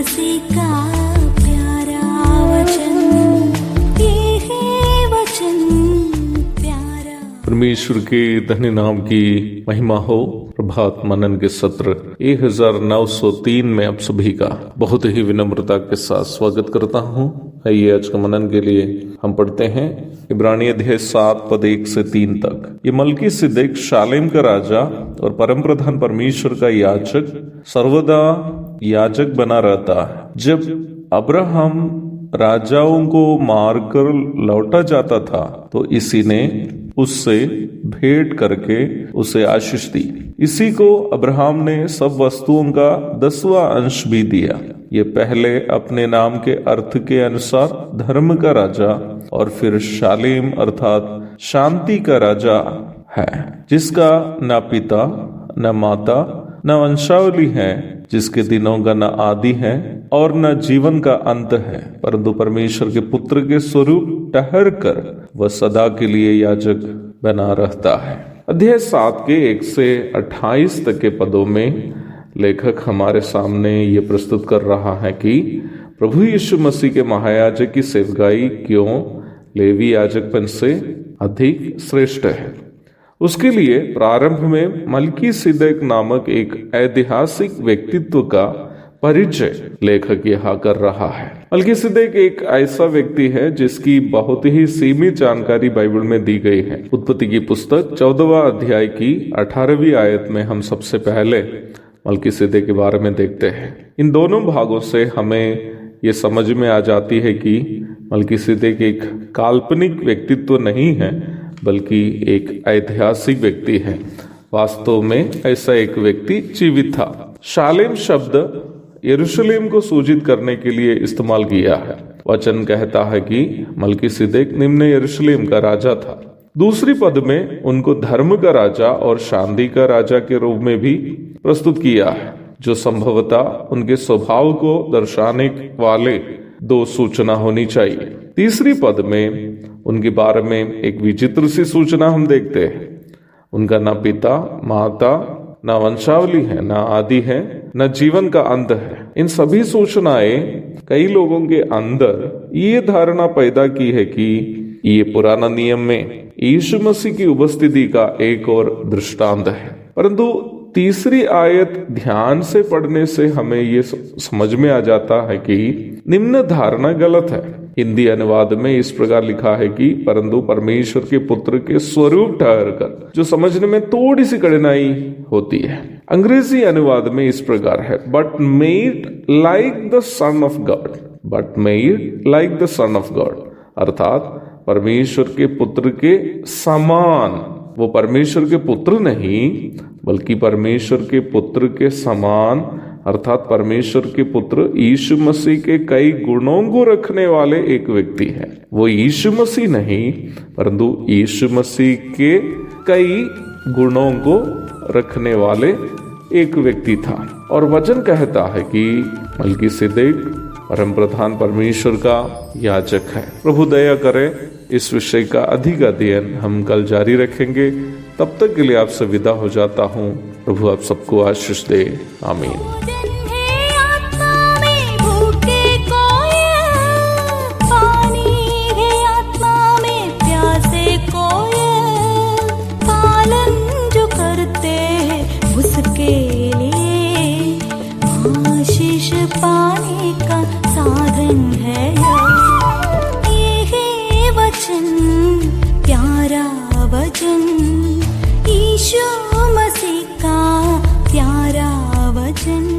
मसीह का प्यारा वचन, ये है वचन प्यारा। परमेश्वर के धन्य नाम की महिमा हो। प्रभात मनन के सत्र 1903 में आप सभी का बहुत ही विनम्रता के साथ स्वागत करता हूँ। आइए आज का मनन के लिए हम पढ़ते हैं इब्रानी अध्याय 7 पद 1 से 3 तक। ये मलकीसिदक शालेम का राजा और परम प्रधान परमेश्वर का याजक सर्वदा याजक बना रहता है। जब अब्राहम राजाओं को मारकर लौटा जाता था तो इसी ने उससे भेंट करके उसे आशीष दी। इसी को अब्राहम ने सब वस्तुओं का 10वां अंश भी दिया। ये पहले अपने नाम के अर्थ के अनुसार धर्म का राजा और फिर शालेम अर्थात शांति का राजा है, जिसका न पिता न माता न वंशावली है, जिसके दिनों का न आदि है और न जीवन का अंत है, परंतु परमेश्वर के पुत्र के स्वरूप ठहर कर वह सदा के लिए याजक बना रहता है। अध्याय 7 के 1 से 28 तक के पदों में लेखक हमारे सामने ये प्रस्तुत कर रहा है कि प्रभु यीशु मसीह के महायाजक की सेवकाई क्यों लेवी याजकपन से अधिक श्रेष्ठ है। उसके लिए प्रारंभ में मलकीसिदक नामक एक ऐतिहासिक व्यक्तित्व का परिचय लेखक यहाँ कर रहा है। मलकीसिदक एक ऐसा व्यक्ति है जिसकी बहुत ही सीमित जानकारी बाइबल में दी गई है। उत्पत्ति की पुस्तक 14वां अध्याय की 18वीं आयत में हम सबसे पहले मलकीसिदक के बारे में देखते हैं। इन दोनों भागों से हमें ये समझ में आ जाती है कि मलकीसिदक एक काल्पनिक व्यक्तित्व नहीं है, बल्कि एक ऐतिहासिक व्यक्ति है। वास्तव में ऐसा एक व्यक्ति जीवित था। शालेम शब्द यरूशलेम को सूचित करने के लिए इस्तेमाल किया है। वचन कहता है कि मलकीसिदक निम्न यरूशलेम का राजा था। दूसरी पद में उनको धर्म का राजा और शांति का राजा के रूप में भी प्रस्तुत किया है, जो संभवतः उनके स्वभाव को दर्शाने वाले दो सूचना होनी चाहिए। तीसरी पद में उनके बारे में एक विचित्र सी सूचना हम देखते हैं। उनका न पिता माता न वंशावली है, न आदि है, न जीवन का अंत है। इन सभी सूचनाएं कई लोगों के अंदर ये धारणा पैदा की है कि ये पुराना नियम में यीशु मसीह की उपस्थिति का एक और दृष्टांत है। परंतु तीसरी आयत ध्यान से पढ़ने से हमें ये समझ में आ जाता है कि निम्न धारणा गलत है। हिंदी अनुवाद में इस प्रकार लिखा है कि परंतु परमेश्वर के पुत्र के स्वरूप ठहर कर, जो समझने में थोड़ी सी कठिनाई होती है। अंग्रेजी अनुवाद में इस प्रकार है, but made like the son of God, but made like the son of God, अर्थात परमेश्वर के पुत्र के समान। वो परमेश्वर के पुत्र नहीं, बल्कि परमेश्वर के पुत्र के समान, अर्थात परमेश्वर के पुत्र यीशु मसीह के कई गुणों को रखने वाले एक व्यक्ति है। वो यीशु मसीह नहीं, परंतु यीशु मसीह के कई गुणों को रखने वाले एक व्यक्ति था। और वचन कहता है कि मलकीसिदक परम प्रधान परमेश्वर का याजक है। प्रभु दया करे, इस विषय का अधिक अध्ययन हम कल जारी रखेंगे। तब तक के लिए आपसे विदा हो जाता हूँ। प्रभु आप सबको आशीष दे। आमीन। पाने का साधन है ये है वचन प्यारा वचन, यीशु मसीह का प्यारा वचन।